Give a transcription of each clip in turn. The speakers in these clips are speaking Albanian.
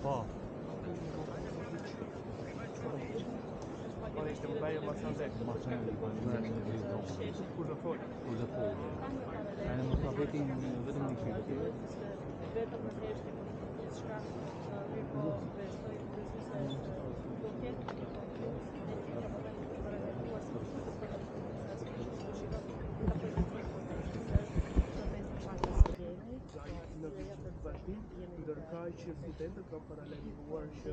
Po. Este bëj më sa vetë. Më së në Kush do folë? Kur dhe folë. A në më ka vetin vetëm një qytet. Vetëm në heshtë e këtë shka, mirë po besoj të se do tjetë të një konkluz, e që ka momentin të përregatua si të përregatua se asë të shqiron ka përregatua protestës, se është protestë paka së gjeni, Në vazhdim, ndërka që studentët kanë paraleluar që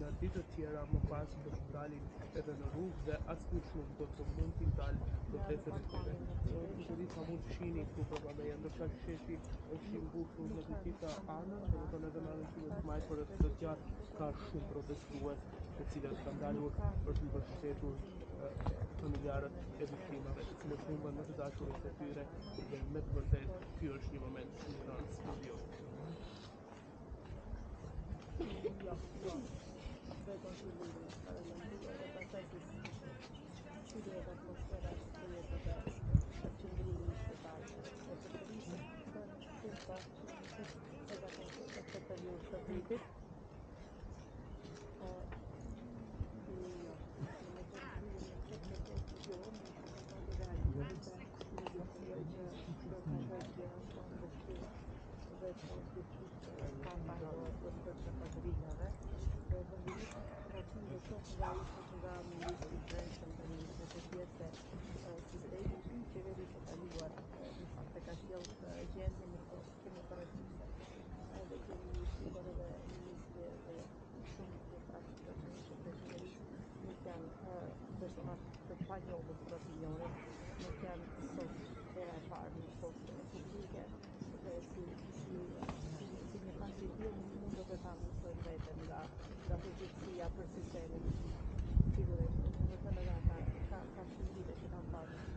në ditë të tjera më pas do të dalin edhe në rrugë dhe askush nuk do të mund t'i dalë protestën e tyre. Nuk e di sa mund të shihni këtu propagandë, ndërsa sheshi është i mbushur në të gjitha anët, domethënë edhe në anën qytetit të Majë për të gjatë ka shumë protestues të cilët kanë dalur për të mbështetur familjarët e viktimave, të cilët humbën më të dashurit e tyre dhe me të vërtetë ky është një moment shumë i rëndë studioz. Vetëm që lidhë paraleluar dhe pasaj që qytet atmosfera të jetët e qëndrimit shqiptar e përsërisë bën shumë kohë se zakonisht në këtë periudhë të vitit. Dhe që kampanohet për këtë Katrinave dhe vendimisht ka qenë dhe qoftë nga ishët nga Ministri Brendshëm dhe Ministrat e tjerë se sistemi i qeverisë të kaluar në fakt e ka sjellë gjendje në kemi përretise. Edhe kemi shikuar edhe ministri dhe shumë tjetra personishëm të qeverisë nuk janë personazh të panjohur për opinionin, nuk janë sot hera e parë në postën publike dhe si një pas i tillë mund të ta mësojnë veten nga përgjegjësia për sistemin sigurisht, domethënë ata ka shumë vite që kanë pasur